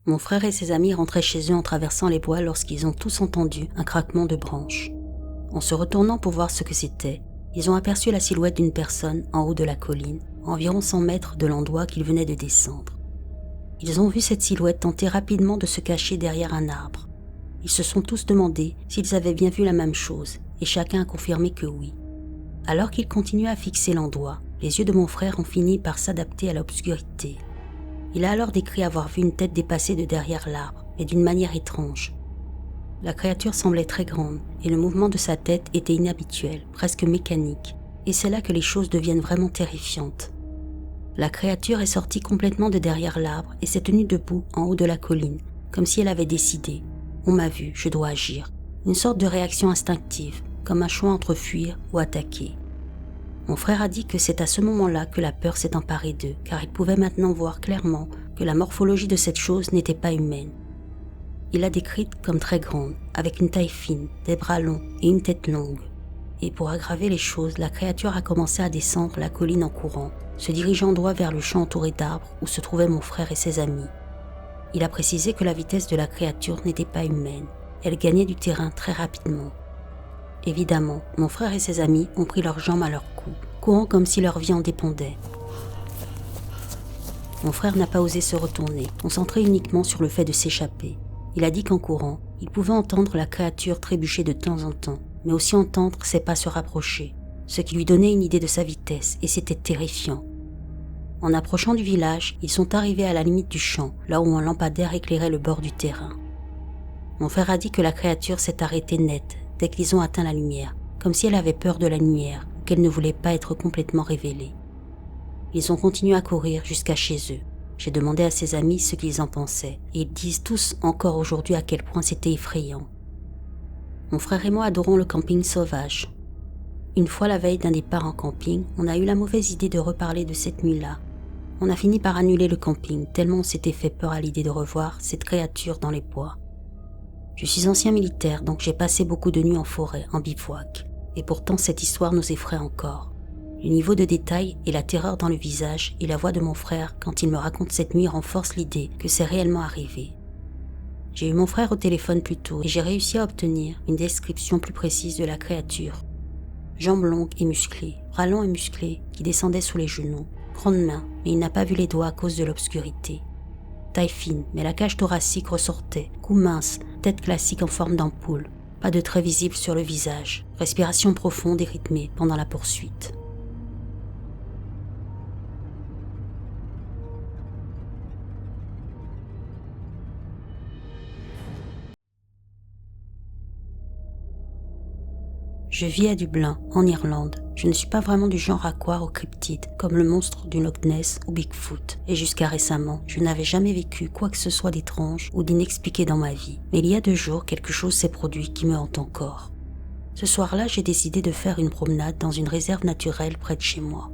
Mon frère et ses amis rentraient chez eux en traversant les bois lorsqu'ils ont tous entendu un craquement de branches. En se retournant pour voir ce que c'était, ils ont aperçu la silhouette d'une personne en haut de la colline, à environ 100 mètres de l'endroit qu'ils venaient de descendre. Ils ont vu cette silhouette tenter rapidement de se cacher derrière un arbre. Ils se sont tous demandé s'ils avaient bien vu la même chose, et chacun a confirmé que oui. Alors qu'ils continuaient à fixer l'endroit, les yeux de mon frère ont fini par s'adapter à l'obscurité. Il a alors décrit avoir vu une tête dépasser de derrière l'arbre, mais d'une manière étrange. La créature semblait très grande, et le mouvement de sa tête était inhabituel, presque mécanique, et c'est là que les choses deviennent vraiment terrifiantes. La créature est sortie complètement de derrière l'arbre et s'est tenue debout en haut de la colline, comme si elle avait décidé. On m'a vu, je dois agir. Une sorte de réaction instinctive, comme un choix entre fuir ou attaquer. Mon frère a dit que c'est à ce moment-là que la peur s'est emparée d'eux, car il pouvait maintenant voir clairement que la morphologie de cette chose n'était pas humaine. Il l'a décrite comme très grande, avec une taille fine, des bras longs et une tête longue. Et pour aggraver les choses, la créature a commencé à descendre la colline en courant, se dirigeant droit vers le champ entouré d'arbres où se trouvaient mon frère et ses amis. Il a précisé que la vitesse de la créature n'était pas humaine. Elle gagnait du terrain très rapidement. Évidemment, mon frère et ses amis ont pris leurs jambes à leur cou, courant comme si leur vie en dépendait. Mon frère n'a pas osé se retourner, concentré uniquement sur le fait de s'échapper. Il a dit qu'en courant, il pouvait entendre la créature trébucher de temps en temps, mais aussi entendre ses pas se rapprocher, ce qui lui donnait une idée de sa vitesse, et c'était terrifiant. En approchant du village, ils sont arrivés à la limite du champ, là où un lampadaire éclairait le bord du terrain. Mon frère a dit que la créature s'est arrêtée net dès qu'ils ont atteint la lumière, comme si elle avait peur de la lumière, ou qu'elle ne voulait pas être complètement révélée. Ils ont continué à courir jusqu'à chez eux. J'ai demandé à ses amis ce qu'ils en pensaient, et ils disent tous encore aujourd'hui à quel point c'était effrayant. Mon frère et moi adorons le camping sauvage. Une fois la veille d'un départ en camping, on a eu la mauvaise idée de reparler de cette nuit-là. On a fini par annuler le camping, tellement on s'était fait peur à l'idée de revoir cette créature dans les bois. Je suis ancien militaire, donc j'ai passé beaucoup de nuits en forêt, en bivouac, et pourtant cette histoire nous effraie encore. Le niveau de détail et la terreur dans le visage et la voix de mon frère quand il me raconte cette nuit renforcent l'idée que c'est réellement arrivé. J'ai eu mon frère au téléphone plus tôt et j'ai réussi à obtenir une description plus précise de la créature. Jambes longues et musclées, bras longs et musclés qui descendaient sous les genoux, grandes mains, mais il n'a pas vu les doigts à cause de l'obscurité. Taille fine, mais la cage thoracique ressortait, cou mince, tête classique en forme d'ampoule, pas de traits visibles sur le visage, respiration profonde et rythmée pendant la poursuite. Je vis à Dublin, en Irlande. Je ne suis pas vraiment du genre à croire aux cryptides, comme le monstre du Loch Ness ou Bigfoot. Et jusqu'à récemment, je n'avais jamais vécu quoi que ce soit d'étrange ou d'inexpliqué dans ma vie. Mais il y a 2 jours, quelque chose s'est produit qui me hante encore. Ce soir-là, j'ai décidé de faire une promenade dans une réserve naturelle près de chez moi.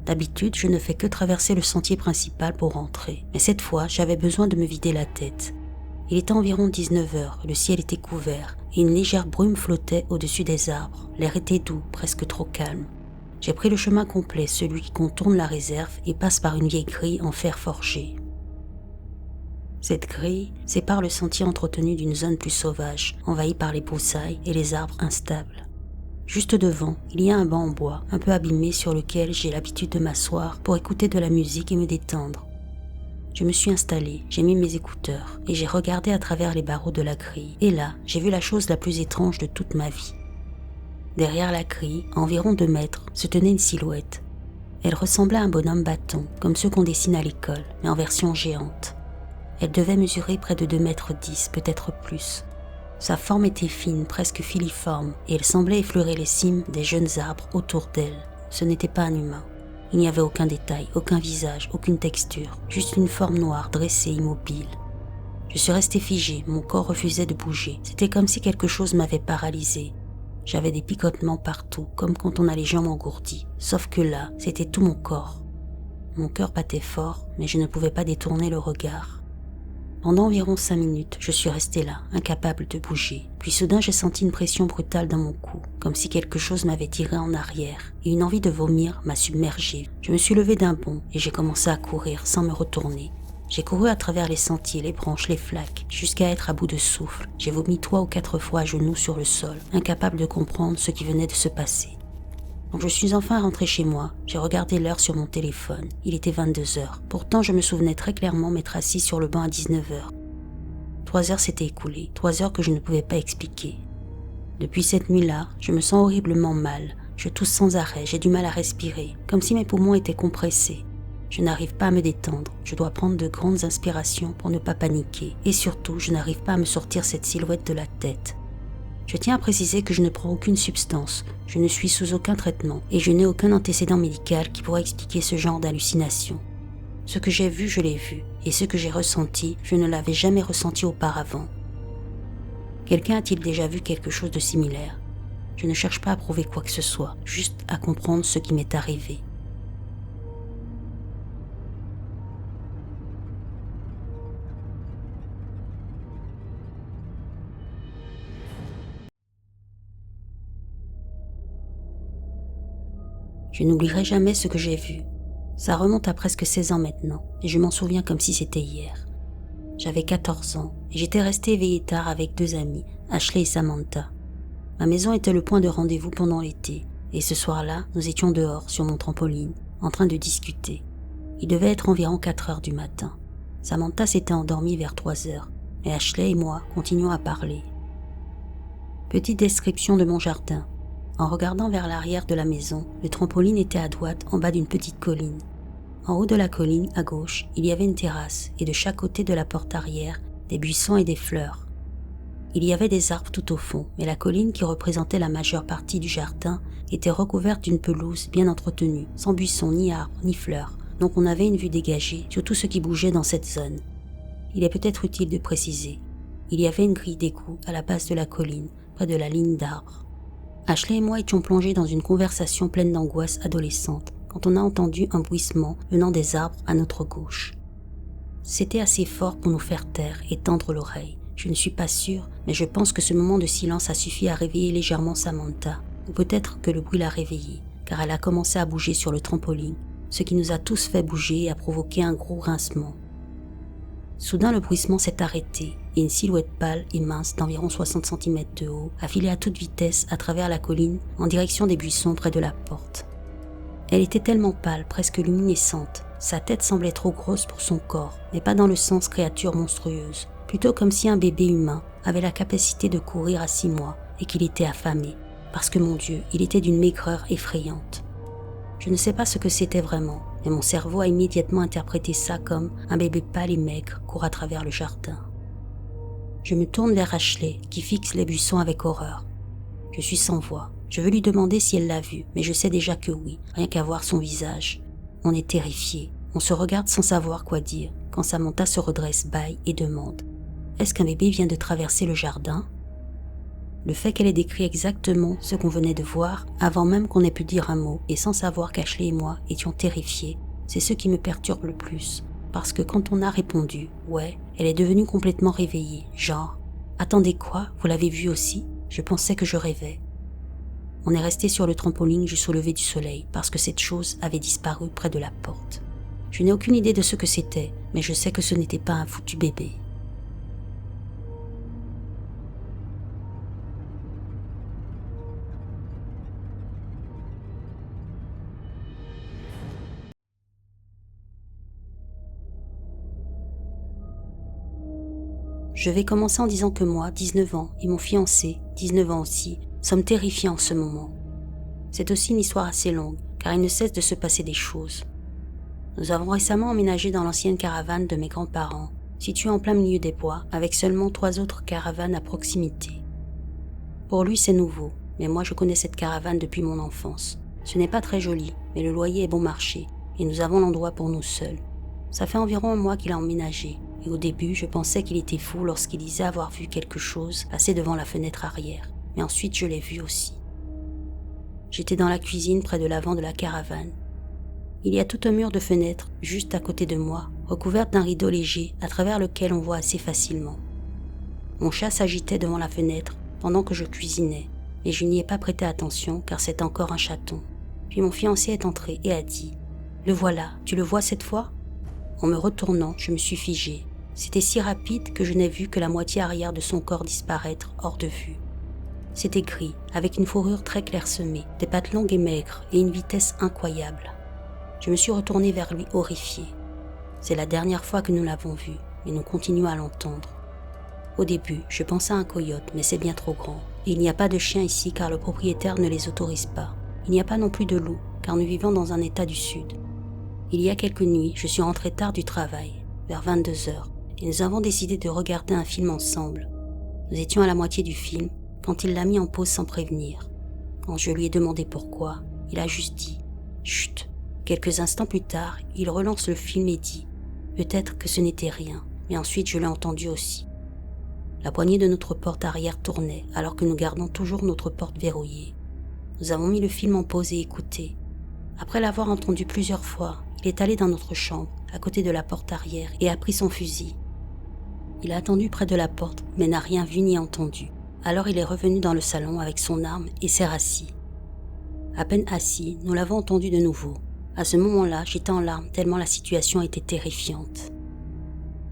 D'habitude, je ne fais que traverser le sentier principal pour rentrer. Mais cette fois, j'avais besoin de me vider la tête. Il était environ 19h, le ciel était couvert et une légère brume flottait au-dessus des arbres. L'air était doux, presque trop calme. J'ai pris le chemin complet, celui qui contourne la réserve et passe par une vieille grille en fer forgé. Cette grille sépare le sentier entretenu d'une zone plus sauvage, envahie par les broussailles et les arbres instables. Juste devant, il y a un banc en bois, un peu abîmé sur lequel j'ai l'habitude de m'asseoir pour écouter de la musique et me détendre. Je me suis installé, j'ai mis mes écouteurs et j'ai regardé à travers les barreaux de la grille. Et là, j'ai vu la chose la plus étrange de toute ma vie. Derrière la grille, à environ 2 mètres, se tenait une silhouette. Elle ressemblait à un bonhomme bâton, comme ceux qu'on dessine à l'école, mais en version géante. Elle devait mesurer près de 2,10 mètres, peut-être plus. Sa forme était fine, presque filiforme, et elle semblait effleurer les cimes des jeunes arbres autour d'elle. Ce n'était pas un humain. Il n'y avait aucun détail, aucun visage, aucune texture, juste une forme noire dressée, immobile. Je suis resté figé, mon corps refusait de bouger. C'était comme si quelque chose m'avait paralysé. J'avais des picotements partout, comme quand on a les jambes engourdies. Sauf que là, c'était tout mon corps. Mon cœur battait fort, mais je ne pouvais pas détourner le regard. Pendant environ 5 minutes, je suis resté là, incapable de bouger. Puis soudain, j'ai senti une pression brutale dans mon cou, comme si quelque chose m'avait tiré en arrière, et une envie de vomir m'a submergé. Je me suis levé d'un bond et j'ai commencé à courir sans me retourner. J'ai couru à travers les sentiers, les branches, les flaques, jusqu'à être à bout de souffle. J'ai vomi 3 ou 4 fois à genoux sur le sol, incapable de comprendre ce qui venait de se passer. Quand je suis enfin rentré chez moi, j'ai regardé l'heure sur mon téléphone. Il était 22h. Pourtant, je me souvenais très clairement m'être assis sur le banc à 19h. 3 heures s'étaient écoulées, 3 heures que je ne pouvais pas expliquer. Depuis cette nuit-là, je me sens horriblement mal. Je tousse sans arrêt, j'ai du mal à respirer, comme si mes poumons étaient compressés. Je n'arrive pas à me détendre, je dois prendre de grandes inspirations pour ne pas paniquer. Et surtout, je n'arrive pas à me sortir cette silhouette de la tête. Je tiens à préciser que je ne prends aucune substance, je ne suis sous aucun traitement et je n'ai aucun antécédent médical qui pourrait expliquer ce genre d'hallucination. Ce que j'ai vu, je l'ai vu, et ce que j'ai ressenti, je ne l'avais jamais ressenti auparavant. Quelqu'un a-t-il déjà vu quelque chose de similaire? Je ne cherche pas à prouver quoi que ce soit, juste à comprendre ce qui m'est arrivé. Je n'oublierai jamais ce que j'ai vu. Ça remonte à presque 16 ans maintenant, et je m'en souviens comme si c'était hier. J'avais 14 ans, et j'étais restée éveillée tard avec 2 amis, Ashley et Samantha. Ma maison était le point de rendez-vous pendant l'été, et ce soir-là, nous étions dehors, sur mon trampoline, en train de discuter. Il devait être environ 4 heures du matin. Samantha s'était endormie vers 3 heures, et Ashley et moi continuions à parler. Petite description de mon jardin. En regardant vers l'arrière de la maison, le trampoline était à droite en bas d'une petite colline. En haut de la colline, à gauche, il y avait une terrasse et de chaque côté de la porte arrière, des buissons et des fleurs. Il y avait des arbres tout au fond, mais la colline qui représentait la majeure partie du jardin était recouverte d'une pelouse bien entretenue, sans buissons, ni arbres, ni fleurs, donc on avait une vue dégagée sur tout ce qui bougeait dans cette zone. Il est peut-être utile de préciser. Il y avait une grille d'égout à la base de la colline, près de la ligne d'arbres. Ashley et moi étions plongés dans une conversation pleine d'angoisse adolescente quand on a entendu un bruissement venant des arbres à notre gauche. C'était assez fort pour nous faire taire et tendre l'oreille. Je ne suis pas sûre, mais je pense que ce moment de silence a suffi à réveiller légèrement Samantha, ou peut-être que le bruit l'a réveillée, car elle a commencé à bouger sur le trampoline, ce qui nous a tous fait bouger et a provoqué un gros grincement. Soudain, le bruissement s'est arrêté et une silhouette pâle et mince d'environ 60 cm de haut a filé à toute vitesse à travers la colline en direction des buissons près de la porte. Elle était tellement pâle, presque luminescente. Sa tête semblait trop grosse pour son corps, mais pas dans le sens créature monstrueuse, plutôt comme si un bébé humain avait la capacité de courir à 6 mois et qu'il était affamé, parce que mon Dieu, il était d'une maigreur effrayante. Je ne sais pas ce que c'était vraiment, mais mon cerveau a immédiatement interprété ça comme un bébé pâle et maigre court à travers le jardin. Je me tourne vers Ashley, qui fixe les buissons avec horreur. Je suis sans voix. Je veux lui demander si elle l'a vu, mais je sais déjà que oui, rien qu'à voir son visage. On est terrifiés. On se regarde sans savoir quoi dire, quand Samantha se redresse, bâille et demande « Est-ce qu'un bébé vient de traverser le jardin ?» Le fait qu'elle ait décrit exactement ce qu'on venait de voir, avant même qu'on ait pu dire un mot, et sans savoir qu'Ashley et moi étions terrifiés, c'est ce qui me perturbe le plus. Parce que quand on a répondu « Ouais », elle est devenue complètement réveillée, genre « Attendez quoi, vous l'avez vu aussi ?» Je pensais que je rêvais. On est resté sur le trampoline jusqu'au lever du soleil, parce que cette chose avait disparu près de la porte. Je n'ai aucune idée de ce que c'était, mais je sais que ce n'était pas un foutu bébé. Je vais commencer en disant que moi, 19 ans, et mon fiancé, 19 ans aussi, sommes terrifiés en ce moment. C'est aussi une histoire assez longue, car il ne cesse de se passer des choses. Nous avons récemment emménagé dans l'ancienne caravane de mes grands-parents, située en plein milieu des bois, avec seulement 3 autres caravanes à proximité. Pour lui, c'est nouveau, mais moi je connais cette caravane depuis mon enfance. Ce n'est pas très joli, mais le loyer est bon marché, et nous avons l'endroit pour nous seuls. Ça fait environ un mois qu'il a emménagé, et au début, je pensais qu'il était fou lorsqu'il disait avoir vu quelque chose passer devant la fenêtre arrière, mais ensuite je l'ai vu aussi. J'étais dans la cuisine près de l'avant de la caravane. Il y a tout un mur de fenêtres juste à côté de moi, recouverte d'un rideau léger à travers lequel on voit assez facilement. Mon chat s'agitait devant la fenêtre pendant que je cuisinais, mais je n'y ai pas prêté attention car c'est encore un chaton. Puis mon fiancé est entré et a dit « Le voilà, tu le vois cette fois ?» En me retournant, je me suis figée. C'était si rapide que je n'ai vu que la moitié arrière de son corps disparaître hors de vue. C'était gris, avec une fourrure très clairsemée, des pattes longues et maigres et une vitesse incroyable. Je me suis retournée vers lui horrifiée. C'est la dernière fois que nous l'avons vu, mais nous continuons à l'entendre. Au début, je pensais à un coyote, mais c'est bien trop grand. Et il n'y a pas de chiens ici car le propriétaire ne les autorise pas. Il n'y a pas non plus de loups, car nous vivons dans un état du sud. Il y a quelques nuits, je suis rentrée tard du travail, vers 22 heures, et nous avons décidé de regarder un film ensemble. Nous étions à la moitié du film, quand il l'a mis en pause sans prévenir. Quand je lui ai demandé pourquoi, il a juste dit « Chut ». Quelques instants plus tard, il relance le film et dit « Peut-être que ce n'était rien », mais ensuite je l'ai entendu aussi. La poignée de notre porte arrière tournait alors que nous gardons toujours notre porte verrouillée. Nous avons mis le film en pause et écouté. Après l'avoir entendu plusieurs fois, il est allé dans notre chambre, à côté de la porte arrière, et a pris son fusil. Il a attendu près de la porte, mais n'a rien vu ni entendu. Alors il est revenu dans le salon avec son arme et s'est rassis. À peine assis, nous l'avons entendu de nouveau. À ce moment-là, j'étais en larmes tellement la situation était terrifiante.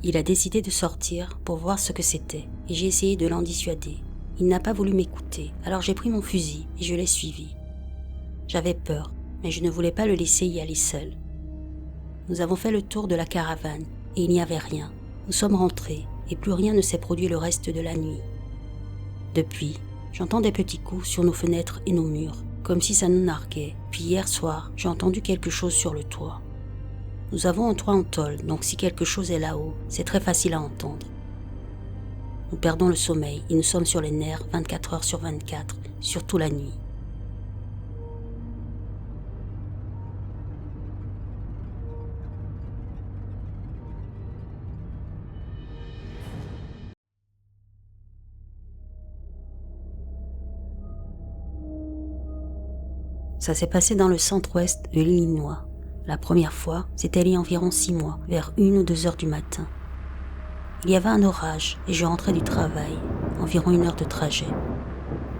Il a décidé de sortir pour voir ce que c'était, et j'ai essayé de l'en dissuader. Il n'a pas voulu m'écouter, alors j'ai pris mon fusil et je l'ai suivi. J'avais peur, mais je ne voulais pas le laisser y aller seul. Nous avons fait le tour de la caravane, et il n'y avait rien. Nous sommes rentrés, et plus rien ne s'est produit le reste de la nuit. Depuis, j'entends des petits coups sur nos fenêtres et nos murs, comme si ça nous narguait. Puis hier soir, j'ai entendu quelque chose sur le toit. Nous avons un toit en tôle, donc si quelque chose est là-haut, c'est très facile à entendre. Nous perdons le sommeil et nous sommes sur les nerfs 24 heures sur 24, surtout la nuit. Ça s'est passé dans le centre-ouest de l'Illinois. La première fois, c'était il y a environ 6 mois, vers 1 ou 2 heures du matin. Il y avait un orage et je rentrais du travail, environ 1 heure de trajet.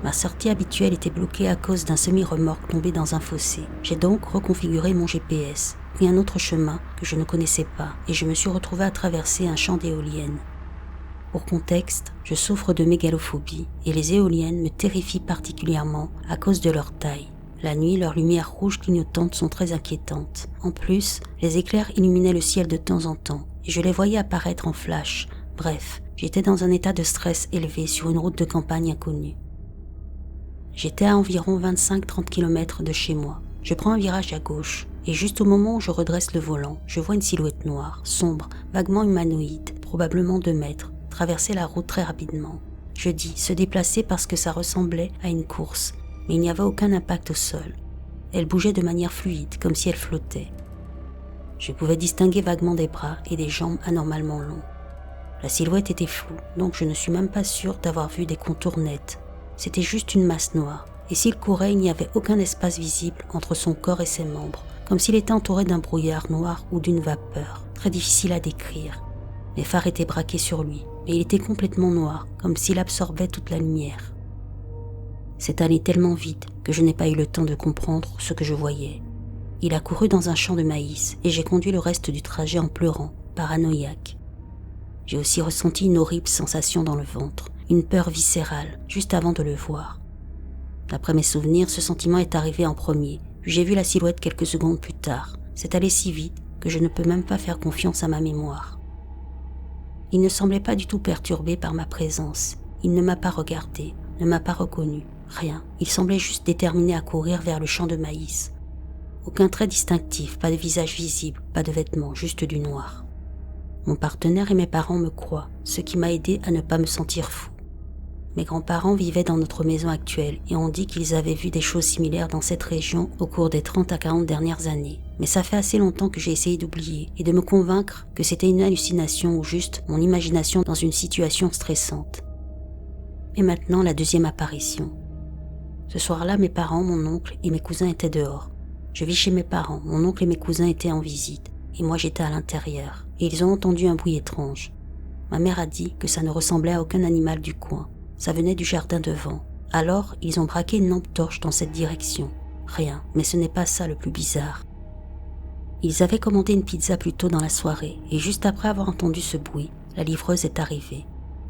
Ma sortie habituelle était bloquée à cause d'un semi-remorque tombé dans un fossé. J'ai donc reconfiguré mon GPS, pris un autre chemin que je ne connaissais pas et je me suis retrouvée à traverser un champ d'éoliennes. Pour contexte, je souffre de mégalophobie et les éoliennes me terrifient particulièrement à cause de leur taille. La nuit, leurs lumières rouges clignotantes sont très inquiétantes. En plus, les éclairs illuminaient le ciel de temps en temps, et je les voyais apparaître en flash. Bref, j'étais dans un état de stress élevé sur une route de campagne inconnue. J'étais à environ 25-30 km de chez moi. Je prends un virage à gauche, et juste au moment où je redresse le volant, je vois une silhouette noire, sombre, vaguement humanoïde, probablement 2 mètres, traverser la route très rapidement. Je dis se déplacer parce que ça ressemblait à une course, mais il n'y avait aucun impact au sol. Elle bougeait de manière fluide, comme si elle flottait. Je pouvais distinguer vaguement des bras et des jambes anormalement longs. La silhouette était floue, donc je ne suis même pas sûre d'avoir vu des contours nets. C'était juste une masse noire, et s'il courait, il n'y avait aucun espace visible entre son corps et ses membres, comme s'il était entouré d'un brouillard noir ou d'une vapeur, très difficile à décrire. Les phares étaient braqués sur lui, mais il était complètement noir, comme s'il absorbait toute la lumière. C'est allé tellement vite que je n'ai pas eu le temps de comprendre ce que je voyais. Il a couru dans un champ de maïs et j'ai conduit le reste du trajet en pleurant, paranoïaque. J'ai aussi ressenti une horrible sensation dans le ventre, une peur viscérale, juste avant de le voir. D'après mes souvenirs, ce sentiment est arrivé en premier, puis j'ai vu la silhouette quelques secondes plus tard. C'est allé si vite que je ne peux même pas faire confiance à ma mémoire. Il ne semblait pas du tout perturbé par ma présence. Il ne m'a pas regardé, ne m'a pas reconnu. Rien, il semblait juste déterminé à courir vers le champ de maïs. Aucun trait distinctif, pas de visage visible, pas de vêtements, juste du noir. Mon partenaire et mes parents me croient, ce qui m'a aidé à ne pas me sentir fou. Mes grands-parents vivaient dans notre maison actuelle et ont dit qu'ils avaient vu des choses similaires dans cette région au cours des 30 à 40 dernières années. Mais ça fait assez longtemps que j'ai essayé d'oublier et de me convaincre que c'était une hallucination ou juste mon imagination dans une situation stressante. Et maintenant, la deuxième apparition. Ce soir-là, mes parents, mon oncle et mes cousins étaient dehors. Je vis chez mes parents, mon oncle et mes cousins étaient en visite, et moi j'étais à l'intérieur, et ils ont entendu un bruit étrange. Ma mère a dit que ça ne ressemblait à aucun animal du coin, ça venait du jardin devant. Alors, ils ont braqué une lampe torche dans cette direction. Rien, mais ce n'est pas ça le plus bizarre. Ils avaient commandé une pizza plus tôt dans la soirée et juste après avoir entendu ce bruit, la livreuse est arrivée.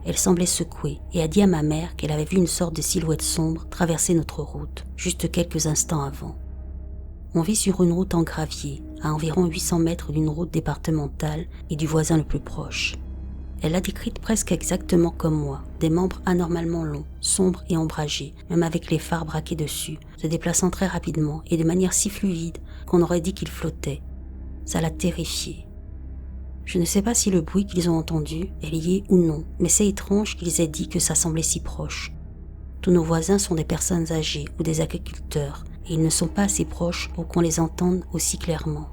Elle semblait secouée et a dit à ma mère qu'elle avait vu une sorte de silhouette sombre traverser notre route, juste quelques instants avant. On vit sur une route en gravier, à environ 800 mètres d'une route départementale et du voisin le plus proche. Elle l'a décrite presque exactement comme moi, des membres anormalement longs, sombres et ombragés, même avec les phares braqués dessus, se déplaçant très rapidement et de manière si fluide qu'on aurait dit qu'ils flottaient. Ça l'a terrifiée. Je ne sais pas si le bruit qu'ils ont entendu est lié ou non, mais c'est étrange qu'ils aient dit que ça semblait si proche. Tous nos voisins sont des personnes âgées ou des agriculteurs, et ils ne sont pas assez proches pour qu'on les entende aussi clairement.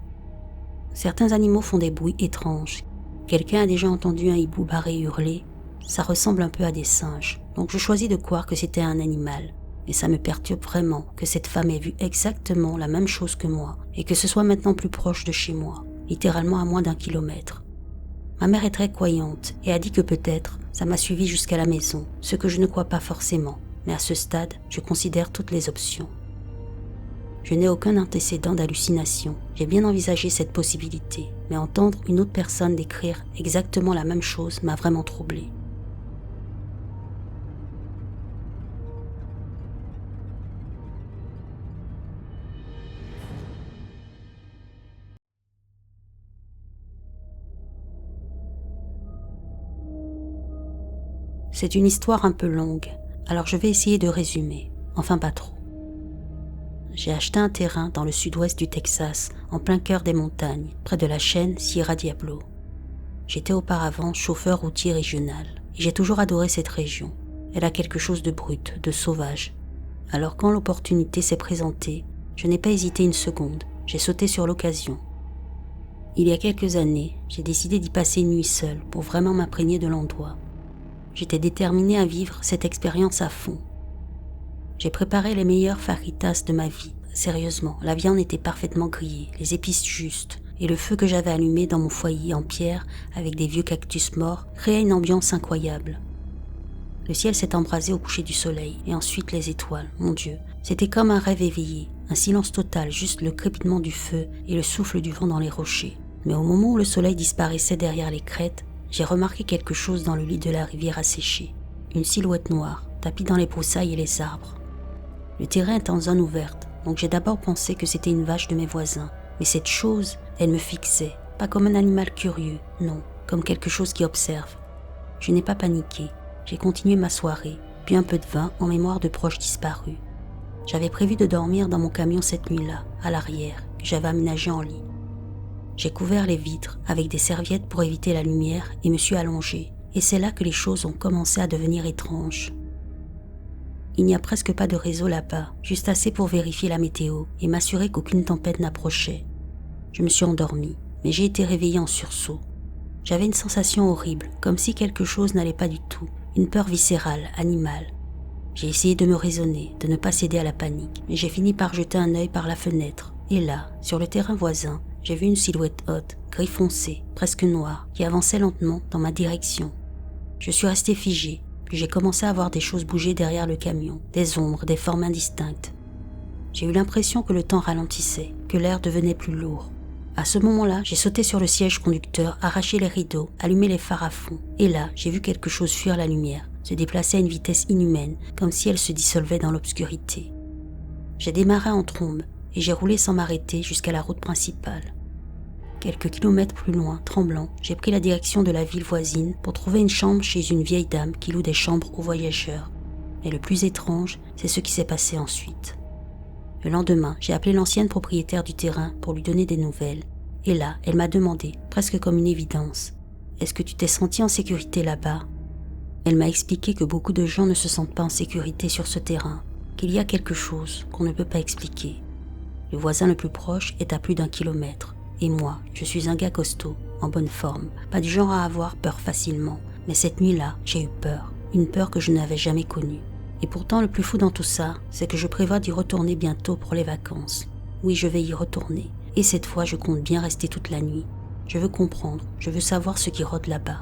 Certains animaux font des bruits étranges. Quelqu'un a déjà entendu un hibou barré hurler. Ça ressemble un peu à des singes, donc je choisis de croire que c'était un animal. Mais ça me perturbe vraiment que cette femme ait vu exactement la même chose que moi, et que ce soit maintenant plus proche de chez moi, littéralement à moins d'1 kilomètre. Ma mère est très croyante et a dit que peut-être ça m'a suivi jusqu'à la maison, ce que je ne crois pas forcément, mais à ce stade, je considère toutes les options. Je n'ai aucun antécédent d'hallucination, j'ai bien envisagé cette possibilité, mais entendre une autre personne décrire exactement la même chose m'a vraiment troublée. C'est une histoire un peu longue, alors je vais essayer de résumer, enfin pas trop. J'ai acheté un terrain dans le sud-ouest du Texas, en plein cœur des montagnes, près de la chaîne Sierra Diablo. J'étais auparavant chauffeur routier régional, et j'ai toujours adoré cette région. Elle a quelque chose de brut, de sauvage. Alors quand l'opportunité s'est présentée, je n'ai pas hésité une seconde, j'ai sauté sur l'occasion. Il y a quelques années, j'ai décidé d'y passer une nuit seule pour vraiment m'imprégner de l'endroit. J'étais déterminée à vivre cette expérience à fond. J'ai préparé les meilleurs fajitas de ma vie. Sérieusement, la viande était parfaitement grillée, les épices justes, et le feu que j'avais allumé dans mon foyer en pierre avec des vieux cactus morts créait une ambiance incroyable. Le ciel s'est embrasé au coucher du soleil, et ensuite les étoiles, mon Dieu. C'était comme un rêve éveillé, un silence total, juste le crépitement du feu et le souffle du vent dans les rochers. Mais au moment où le soleil disparaissait derrière les crêtes, j'ai remarqué quelque chose dans le lit de la rivière asséchée. Une silhouette noire, tapie dans les broussailles et les arbres. Le terrain est en zone ouverte, donc j'ai d'abord pensé que c'était une vache de mes voisins. Mais cette chose, elle me fixait, pas comme un animal curieux, non, comme quelque chose qui observe. Je n'ai pas paniqué, j'ai continué ma soirée, puis un peu de vin en mémoire de proches disparus. J'avais prévu de dormir dans mon camion cette nuit-là, à l'arrière, que j'avais aménagé en lit. J'ai couvert les vitres avec des serviettes pour éviter la lumière et me suis allongé, et c'est là que les choses ont commencé à devenir étranges. Il n'y a presque pas de réseau là-bas, juste assez pour vérifier la météo et m'assurer qu'aucune tempête n'approchait. Je me suis endormi, mais j'ai été réveillé en sursaut. J'avais une sensation horrible, comme si quelque chose n'allait pas du tout, une peur viscérale, animale. J'ai essayé de me raisonner, de ne pas céder à la panique, mais j'ai fini par jeter un œil par la fenêtre, et là, sur le terrain voisin, j'ai vu une silhouette haute, gris foncé, presque noire, qui avançait lentement dans ma direction. Je suis resté figé, puis j'ai commencé à voir des choses bouger derrière le camion, des ombres, des formes indistinctes. J'ai eu l'impression que le temps ralentissait, que l'air devenait plus lourd. À ce moment-là, j'ai sauté sur le siège conducteur, arraché les rideaux, allumé les phares à fond, et là, j'ai vu quelque chose fuir la lumière, se déplacer à une vitesse inhumaine, comme si elle se dissolvait dans l'obscurité. J'ai démarré en trombe, et j'ai roulé sans m'arrêter jusqu'à la route principale. Quelques kilomètres plus loin, tremblant, j'ai pris la direction de la ville voisine pour trouver une chambre chez une vieille dame qui loue des chambres aux voyageurs. Mais le plus étrange, c'est ce qui s'est passé ensuite. Le lendemain, j'ai appelé l'ancienne propriétaire du terrain pour lui donner des nouvelles. Et là, elle m'a demandé, presque comme une évidence, « Est-ce que tu t'es senti en sécurité là-bas ?» Elle m'a expliqué que beaucoup de gens ne se sentent pas en sécurité sur ce terrain, qu'il y a quelque chose qu'on ne peut pas expliquer. Le voisin le plus proche est à plus d'1 kilomètre. Et moi, je suis un gars costaud, en bonne forme, pas du genre à avoir peur facilement. Mais cette nuit-là, j'ai eu peur, une peur que je n'avais jamais connue. Et pourtant, le plus fou dans tout ça, c'est que je prévois d'y retourner bientôt pour les vacances. Oui, je vais y retourner. Et cette fois, je compte bien rester toute la nuit. Je veux comprendre, je veux savoir ce qui rôde là-bas.